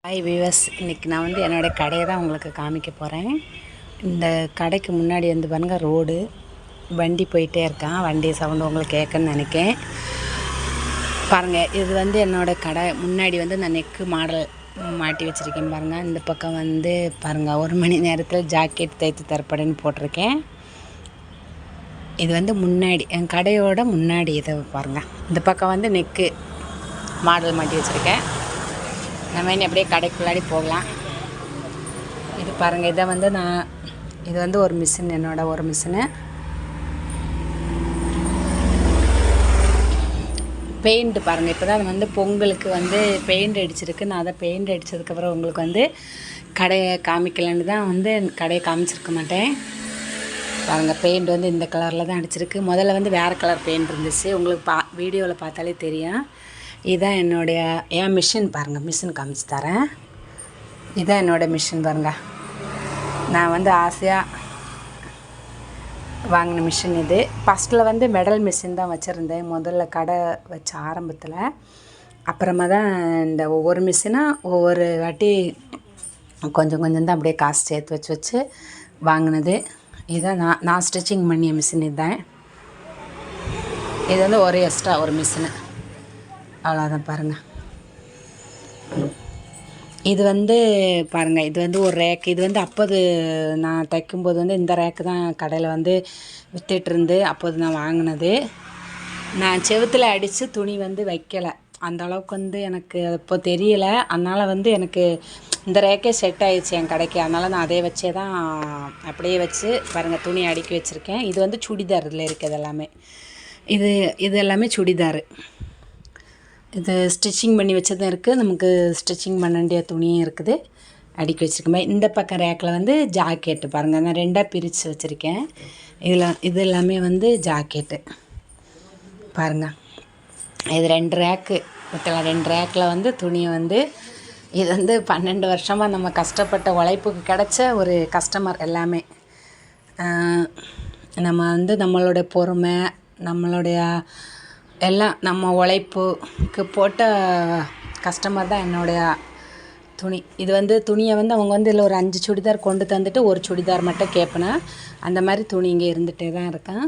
Hi viewers, இன்றைக்கி நான் வந்து என்னோடய கடையை தான் உங்களுக்கு காமிக்க போகிறேன். இந்த கடைக்கு முன்னாடி வந்து பாருங்கள், ரோடு வண்டி போயிட்டே இருக்கான். வண்டி சவுண்டு உங்களுக்கு கேட்குன்னு நினைக்கேன். பாருங்கள், இது வந்து என்னோடய கடை முன்னாடி வந்து நான் நெக்கு மாடல் மாட்டி வச்சுருக்கேன். பாருங்கள், இந்த பக்கம் வந்து பாருங்கள், 1 மணி நேரத்தில் ஜாக்கெட் தைத்து தரப்படுன்னு போட்டிருக்கேன். இது வந்து முன்னாடி என் கடையோட முன்னாடி இதை பாருங்கள். இந்த பக்கம் வந்து நெக்கு மாடல் மாட்டி வச்சுருக்கேன். நம்ம இன்னும் அப்படியே கடைக்குள்ளாடி போகலாம். இது பாருங்கள், இதை வந்து இது வந்து ஒரு மிஷின், என்னோடய ஒரு மிஷினு. பெயிண்ட் பாருங்கள், இப்போ தான் வந்து பொங்கலுக்கு வந்து பெயிண்ட் அடிச்சிருக்கு. நான் அதை பெயிண்ட் அடித்ததுக்கப்புறம் உங்களுக்கு வந்து கடையை காமிக்கலன்னு தான் வந்து கடையை காமிச்சிருக்க மாட்டேன். பாருங்கள், பெயிண்ட் வந்து இந்த கலரில் தான் அடிச்சிருக்கு. முதல்ல வந்து வேறு கலர் பெயிண்ட் இருந்துச்சு. உங்களுக்கு வீடியோவில் பார்த்தாலே தெரியும். இதுதான் என் மிஷின். பாருங்கள், மிஷின் காமிச்சு தரேன். இதுதான் என்னோடய மிஷின். பாருங்கள், நான் வந்து ஆசையாக வாங்கின மிஷின் இது. ஃபஸ்ட்டில் வந்து மெடல் மிஷின் தான் வச்சுருந்தேன், முதல்ல கடை வச்ச ஆரம்பத்தில். அப்புறமா தான் இந்த ஒவ்வொரு மிஷினாக ஒவ்வொரு வாட்டி கொஞ்சம் கொஞ்சம் தான் அப்படியே காசு சேர்த்து வச்சு வாங்கினது. இதுதான் நான் ஸ்டிச்சிங் பண்ணிய மிஷின். இதுதான் இது வந்து ஒரு எக்ஸ்ட்ரா ஒரு மிஷினு, அவ்வளோதான். பாருங்கள், இது வந்து பாருங்கள், இது வந்து ஒரு ரேக்கு. இது வந்து அப்போது நான் தைக்கும்போது வந்து இந்த ரேக்கு தான் கடையில் வந்து விற்றுட்டுருந்து. அப்போது நான் வாங்கினது. நான் செவுத்தில் அடித்து துணி வந்து வைக்கலை, அந்த அளவுக்கு வந்து எனக்கு இப்போ தெரியலை. அதனால் வந்து எனக்கு இந்த ரேக்கே செட் ஆகிடுச்சு என் கடைக்கு. அதனால் நான் அதே வச்சே தான் அப்படியே வச்சு பாருங்கள் துணி அடுக்கி வச்சுருக்கேன். இது வந்து சுடிதார், இதில் இருக்குது எல்லாமே. இது எல்லாமே சுடிதாரு. இது ஸ்டிச்சிங் பண்ணி வச்சதும் இருக்குது, நமக்கு ஸ்டிச்சிங் பண்ண வேண்டிய துணியும் இருக்குது, அடுக்கி வச்சுருக்கேன். இந்த பக்கம் ரேக்கில் வந்து ஜாக்கெட்டு பாருங்கள், நான் 2ஆக பிரித்து வச்சுருக்கேன். இது எல்லாமே வந்து ஜாக்கெட்டு பாருங்கள். இது 2 ரேக்கு மொத்தம் 2 ரேக்கில் வந்து துணியை வந்து இது வந்து 12 வருஷமாக நம்ம கஷ்டப்பட்ட உழைப்புக்கு கிடைச்ச ஒரு கஸ்டமர். எல்லாமே நம்ம வந்து நம்மளோட பொறுமை, நம்மளுடைய எல்லாம் நம்ம உழைப்புக்கு போட்ட கஸ்டமர் தான் என்னுடைய துணி. இது வந்து துணியை வந்து அவங்க வந்து இதில் ஒரு 5 சுடிதார் கொண்டு தந்துட்டு ஒரு சுடிதார் மட்டும் கேட்பேனா, அந்த மாதிரி துணி இங்கே இருந்துகிட்டே தான் இருக்கேன்.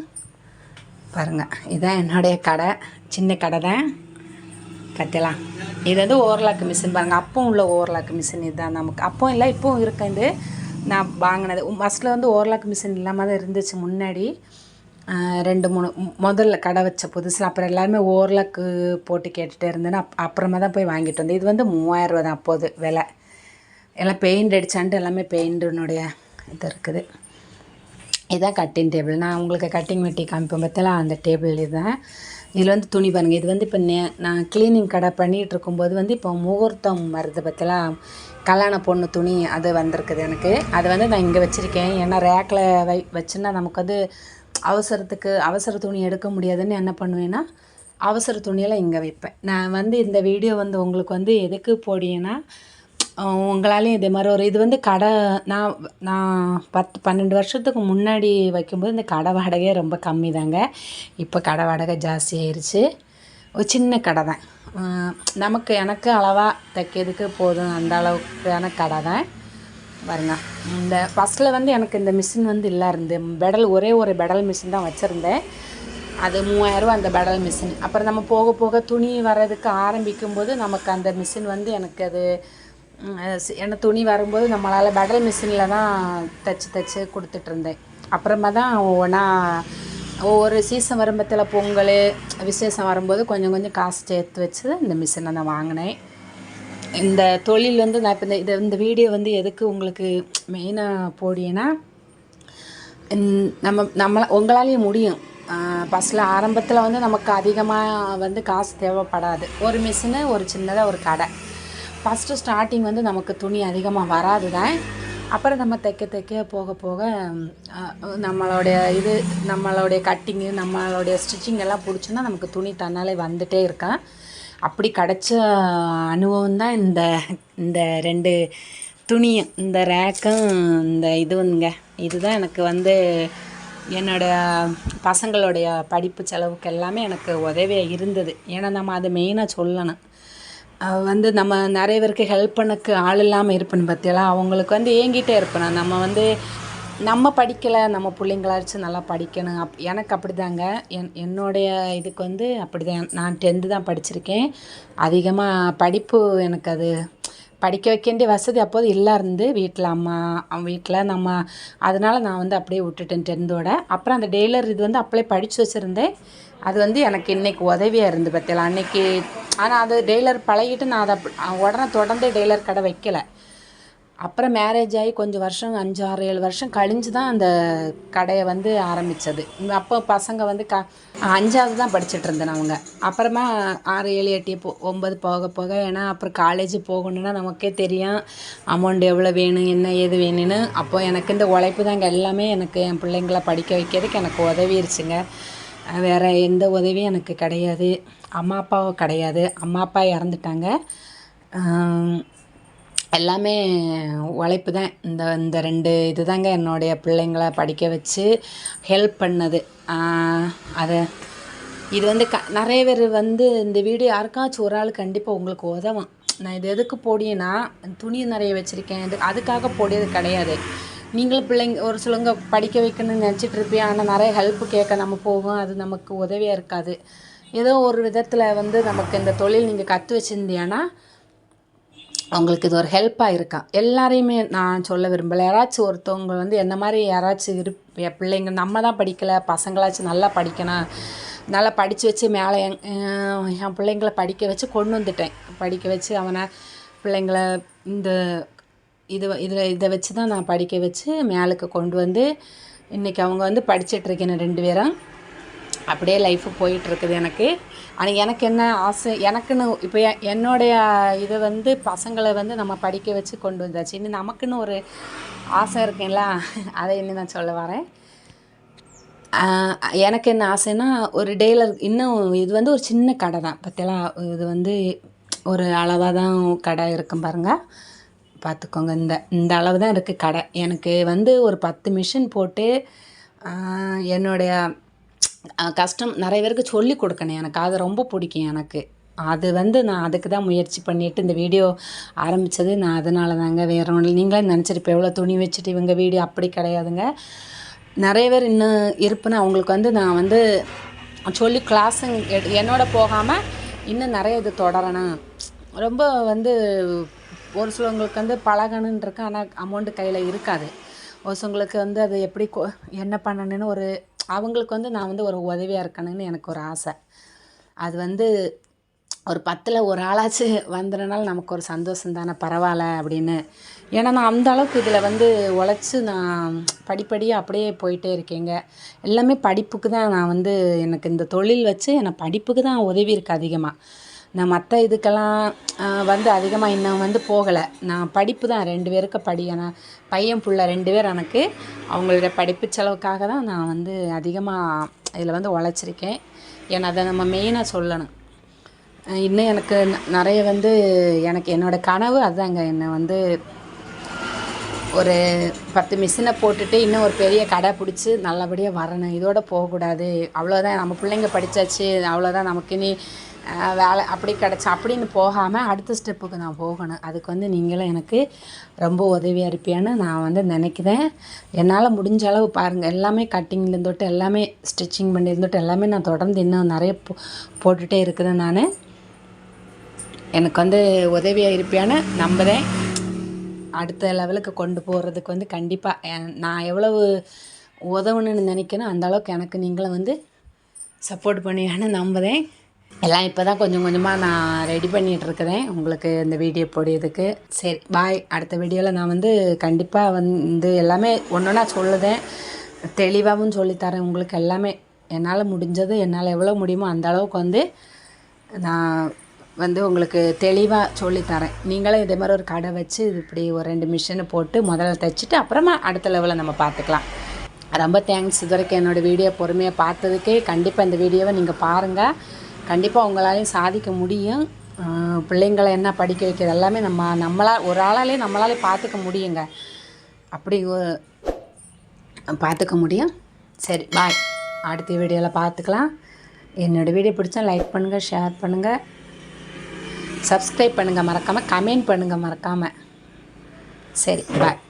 பாருங்கள், இதுதான் என்னுடைய கடை, சின்ன கடை தான். கட்டலாம். இது வந்து ஓவர்லாக் மிஷின். பாருங்கள், அப்பவும் உள்ள ஓவர்லாக் மிஷின் இதுதான். நமக்கு அப்பவும் இல்லை, இப்போவும் இருக்குது. நான் வாங்கினது ஃபஸ்ட்டில் வந்து ஓவர்லாக் மிஷின் இல்லாமல் தான் இருந்துச்சு முன்னாடி. 2-3 முதல்ல கடை வச்ச புதுசில். அப்புறம் எல்லாருமே ஓவர்லாக்கு போட்டு கேட்டுகிட்டே இருந்தேன்னா அப்புறமா தான் போய் வாங்கிட்டு வந்தேன். இது வந்து 3000 தான் அப்போது விலை. எல்லாம் பெயிண்ட் அடித்தான்ட்டு எல்லாமே பெயிண்டினுடைய இது இருக்குது. இதுதான் கட்டிங் டேபிள். நான் உங்களுக்கு கட்டிங் வெட்டி காமிப்பேன் பார்த்தலாம், அந்த டேபிள் இதுதான். இதில் வந்து துணி பாருங்கள். இது வந்து இப்போ நான் க்ளீனிங் கடை பண்ணிகிட்டு இருக்கும்போது வந்து இப்போ முகூர்த்தம் வருது பார்த்தலாம், கல்யாண பொண்ணு துணி அது வந்திருக்குது எனக்கு. அதை வந்து நான் இங்கே வச்சுருக்கேன். ஏன்னா ரேக்கில் வச்சுன்னா நமக்கு வந்து அவசர துணி எடுக்க முடியாதுன்னு என்ன பண்ணுவேன்னா, அவசர துணியெல்லாம் இங்கே வைப்பேன். நான் வந்து இந்த வீடியோ வந்து உங்களுக்கு வந்து எதுக்கு போடியேன்னா, உங்களாலையும் இதே மாதிரி ஒரு இது வந்து கடை நான் 10-12 வருஷத்துக்கு முன்னாடி வைக்கும்போது இந்த கடை வாடகையே ரொம்ப கம்மி தாங்க. இப்போ கடை வாடகை ஜாஸ்தி ஆயிடுச்சு. ஒரு சின்ன கடை தான், எனக்கு அளவாக தைக்கிறதுக்கு போதும், அந்த அளவுக்கான கடை தான். பாருங்க, இந்த ஃபஸ்ட்டில் வந்து எனக்கு இந்த மிஷின் வந்து இருந்து ஒரே ஒரு பெடல் மிஷின் தான் வச்சுருந்தேன். அது 3000 அந்த பெடல் மிஷின். அப்புறம் நம்ம போக போக துணி வர்றதுக்கு ஆரம்பிக்கும்போது நமக்கு அந்த மிஷின் வந்து எனக்கு அது ஏன்னா துணி வரும்போது நம்மளால் பெடல் மிஷினில் தான் தைச்சி கொடுத்துட்ருந்தேன். அப்புறமா தான் ஒவ்வொரு சீசன் வரும்பத்தில் பொங்கல் விசேஷம் வரும்போது கொஞ்சம் கொஞ்சம் காசு சேர்த்து வச்சு இந்த மிஷினை நான் வாங்கினேன். இந்த தொழில் வந்து நான் இப்போ இந்த வீடியோ வந்து எதுக்கு உங்களுக்கு மெயினாக போடியேன்னா, உங்களாலேயும் முடியும். ஃபஸ்ட்டில் ஆரம்பத்தில் வந்து நமக்கு அதிகமாக வந்து காசு தேவைப்படாது. ஒரு மிஷினு, ஒரு சின்னதாக ஒரு கடை. ஃபஸ்ட்டு ஸ்டார்டிங் வந்து நமக்கு துணி அதிகமாக வராது தான். அப்புறம் நம்ம தைக்க போக போக நம்மளுடைய கட்டிங்கு, நம்மளுடைய ஸ்டிச்சிங் எல்லாம் பிடிச்சுன்னா நமக்கு துணி தன்னாலே வந்துகிட்டே இருக்கேன். அப்படி கிடச்ச அனுபவம் தான் இந்த 2 துணியும், இந்த ரேக்கும் இந்த இதுதான் எனக்கு வந்து என்னோடய பசங்களுடைய படிப்பு செலவுக்கு எல்லாமே எனக்கு உதவியாக இருந்தது. ஏன்னா நம்ம அதை மெயினாக சொல்லணும். வந்து நம்ம நிறைய பேருக்கு ஹெல்ப் பண்ணக்கு ஆள் இல்லாமல் இருப்பேன்னு பார்த்தீங்களா, அவங்களுக்கு வந்து ஏங்கிட்டே இருப்பேன். நம்ம வந்து நம்ம படிக்கலை, நம்ம பிள்ளைங்களாச்சும் நல்லா படிக்கணும். எனக்கு அப்படிதாங்க. என்னுடைய இதுக்கு வந்து அப்படிதான். நான் 10th தான் படிச்சிருக்கேன். அதிகமாக படிப்பு எனக்கு அது படிக்க வைக்க வேண்டிய வசதி அப்போது இருந்து வீட்டில் வீட்டில் நம்ம அதனால் நான் வந்து அப்படியே விட்டுட்டேன் 10th. அப்புறம் அந்த டெய்லர் இது வந்து அப்படியே படித்து வச்சுருந்தேன். அது வந்து எனக்கு இன்றைக்கி உதவியாக இருந்து பார்த்தீங்களா அன்றைக்கி. ஆனால் அது டெய்லர் பழகிட்டு நான் அதை உடனே தொடர்ந்து டெய்லர் கடை வைக்கலை. அப்புறம் மேரேஜ் ஆகி கொஞ்சம் வருஷம் 5, 6, 7 வருஷம் கழிஞ்சு தான் அந்த கடையை வந்து ஆரம்பித்தது. அப்போ பசங்க வந்து 5வது தான் படிச்சுட்டு இருந்தேன் அவங்க. அப்புறமா 6, 7, 8, 9 போக போக, ஏன்னா அப்புறம் காலேஜ் போகணுன்னா நமக்கே தெரியும் அமௌண்ட் எவ்வளோ வேணும், என்ன ஏது வேணும்னு. அப்போ எனக்கு இந்த உழைப்பு தாங்க எல்லாமே. எனக்கு என் பிள்ளைங்கள படிக்க வைக்கிறதுக்கு எனக்கு உதவிருச்சுங்க. வேறு எந்த உதவியும் எனக்கு கிடையாது. அம்மா அப்பாவும் கிடையாது. அம்மா அப்பா இறந்துட்டாங்க. எல்லாமே உழைப்பு தான். இந்த 2 இது தாங்க என்னுடைய பிள்ளைங்கள படிக்க வச்சு ஹெல்ப் பண்ணது. இது வந்து நிறைய பேர் வந்து இந்த வீடியோ யாருக்காச்சும் ஒரு ஆள் கண்டிப்பாக உங்களுக்கு உதவும். நான் இது எதுக்கு போடியேன்னா, துணி நிறைய வச்சுருக்கேன், அதுக்காக போடியது கிடையாது. நீங்களும் பிள்ளைங்க ஒரு சிலவங்க படிக்க வைக்கணும்னு நினச்சிட்டு இருப்பேன். ஆனால் நிறைய ஹெல்ப் கேட்க நம்ம போவோம், அது நமக்கு உதவியாக இருக்காது. ஏதோ ஒரு விதத்தில் வந்து நமக்கு இந்த தொழில் நீங்கள் கற்று வச்சுருந்தீங்கன்னா அவங்களுக்கு இது ஒரு ஹெல்ப்பாக இருக்கா. எல்லாரையுமே நான் சொல்ல விரும்பலை. யாராச்சும் ஒருத்தவங்க வந்து என்ன மாதிரி யாராச்சும் பிள்ளைங்க நம்ம தான் படிக்கலை, பசங்களாச்சும் நல்லா படிக்கணும், நல்லா படித்து வச்சு மேலே என் பிள்ளைங்கள படிக்க வச்சு கொண்டு வந்துட்டேன். படிக்க வச்சு அவனை பிள்ளைங்கள இந்த இதை வச்சு தான் நான் படிக்க வச்சு மேலுக்கு கொண்டு வந்து இன்றைக்கி அவங்க வந்து படிச்சிட்ருக்கேன் 2 பேரும். அப்படியே லைஃபு போயிட்டுருக்குது எனக்கு. ஆனால் எனக்கு என்ன ஆசை, எனக்குன்னு இப்போ என்னுடைய இதை வந்து பசங்களை வந்து நம்ம படிக்க வச்சு கொண்டு வந்தாச்சு. இன்னும் நமக்குன்னு ஒரு ஆசை இருக்குங்களா, அதை இன்னும் நான் சொல்ல வரேன். எனக்கு என்ன ஆசைன்னா, ஒரு டெய்லர் இன்னும் இது வந்து ஒரு சின்ன கடை தான் பார்த்தீங்களா. இது வந்து ஒரு அளவாக தான் கடை இருக்கும் பாருங்கள், பார்த்துக்கோங்க. இந்த அளவு தான் இருக்குது கடை. எனக்கு வந்து ஒரு 10 மிஷின் போட்டு என்னுடைய நிறைய பேருக்கு சொல்லி கொடுக்கணும். எனக்கு அது ரொம்ப பிடிக்கும். எனக்கு அது வந்து நான் அதுக்கு தான் முயற்சி பண்ணிவிட்டு இந்த வீடியோ ஆரம்பித்தது. நான் அதனால தாங்க, வேறு ஒன்று. நீங்களே நினச்சிருப்பேன் எவ்வளோ துணி வச்சுட்டு இவங்க வீடியோ. அப்படி கிடையாதுங்க. நிறைய பேர் இன்னும் இருப்புன்னு அவங்களுக்கு வந்து நான் வந்து சொல்லி கிளாஸுங்க என்னோட போகாமல் இன்னும் நிறைய இது தொடரணும். ரொம்ப வந்து ஒரு சிலவங்களுக்கு வந்து பழகணுன்னு இருக்கு, ஆனால் அமௌண்ட்டு கையில் இருக்காது. ஒரு சிலவங்களுக்கு வந்து அது எப்படி என்ன பண்ணணுன்னு அவங்களுக்கு வந்து நான் வந்து ஒரு உதவியாக இருக்கணும்னு எனக்கு ஒரு ஆசை. அது வந்து ஒரு 10ல் ஒரு ஆளாச்சு வந்துடுறனால நமக்கு ஒரு சந்தோஷம் தானே, பரவாயில்ல அப்படின்னு. ஏன்னா நான் அந்த அளவுக்கு இதில் வந்து உழைச்சி நான் படிப்படியாக அப்படியே போயிட்டே இருக்கேங்க. எல்லாமே படிப்புக்கு தான். நான் வந்து எனக்கு இந்த தொழில் வச்சு எனக்கு படிப்புக்கு தான் உதவி இருக்குது அதிகமாக. நான் மற்ற இதுக்கெல்லாம் வந்து அதிகமாக இன்னும் வந்து போகலை. நான் படிப்பு தான் 2 பேருக்கு ஆனால் பையன் புள்ள 2 பேர் எனக்கு. அவங்களோட படிப்பு செலவுக்காக தான் நான் வந்து அதிகமாக இதில் வந்து உழைச்சிருக்கேன். ஏன்னா அதை நம்ம மெயினாக சொல்லணும். இன்னும் எனக்கு நிறைய வந்து எனக்கு என்னோடய கனவு அதுதாங்க. என்னை வந்து ஒரு 10 மிஷினை போட்டுட்டு இன்னும் ஒரு பெரிய கடை பிடிச்சி நல்லபடியாக வரணும். இதோட போகக்கூடாது. அவ்வளோதான், நம்ம பிள்ளைங்க படித்தாச்சு, அவ்வளோதான், நமக்கு இனி வேலை அப்படி கிடச்சி அப்படின்னு போகாமல் அடுத்த ஸ்டெப்புக்கு நான் போகணும். அதுக்கு வந்து நீங்களும் எனக்கு ரொம்ப உதவியாக இருப்பேன்னு நான் வந்து நினைக்கிறேன். என்னால் முடிஞ்ச அளவு பாருங்கள், எல்லாமே கட்டிங்லேருந்தோட்டு எல்லாமே ஸ்டிச்சிங் பண்ணியிருந்தோட்டு எல்லாமே நான் தொடர்ந்து இன்னும் நிறைய போட்டுகிட்டே இருக்கிறேன். நான் எனக்கு வந்து உதவியாக இருப்பேன்னு நம்புகிறேன். அடுத்த லெவலுக்கு கொண்டு போகிறதுக்கு வந்து கண்டிப்பாக நான் எவ்வளவு உதவணுன்னு நினைக்கிறேன் அந்தளவுக்கு எனக்கு நீங்களும் வந்து சப்போர்ட் பண்ணுவேன்னு நம்புகிறேன். எல்லாம் இப்போ தான் கொஞ்சம் கொஞ்சமாக நான் ரெடி பண்ணிகிட்ருக்கிறேன் உங்களுக்கு இந்த வீடியோ போடுறதுக்கு. சரி, பாய். அடுத்த வீடியோவில் நான் வந்து கண்டிப்பாக வந்து எல்லாமே ஒன்றா சொல்லுதேன், தெளிவாகவும் சொல்லித்தரேன் உங்களுக்கு. எல்லாமே என்னால் முடிஞ்சது, என்னால் எவ்வளோ முடியுமோ அந்த அளவுக்கு வந்து நான் வந்து உங்களுக்கு தெளிவாக சொல்லித்தரேன். நீங்களே இதே மாதிரி ஒரு கடை வச்சு இப்படி ஒரு 2 மிஷினை போட்டு முதல்ல தைச்சிட்டு அப்புறமா அடுத்த லெவலில் நம்ம பார்த்துக்கலாம். ரொம்ப தேங்க்ஸ் இது வரைக்கும் என்னோடய வீடியோ பொறுமையாக பார்த்ததுக்கே. கண்டிப்பாக இந்த வீடியோவை நீங்கள் பாருங்கள். கண்டிப்பாக உங்களாலையும் சாதிக்க முடியும். பிள்ளைங்களை என்ன படிக்க வைக்கிறது எல்லாமே நம்மளால் ஒரு ஆளாலே நம்மளாலே பார்த்துக்க முடியுங்க. அப்படி பார்த்துக்க முடியும். சரி, பாய். அடுத்த வீடியோவில் பார்த்துக்கலாம். என்னோடய வீடியோ பிடிச்சா லைக் பண்ணுங்கள், ஷேர் பண்ணுங்கள். சப்ஸ்கிரைப் பண்ணுங்கள் மறக்காமல், கமெண்ட் பண்ணுங்கள் மறக்காமல். சரி, பாய்.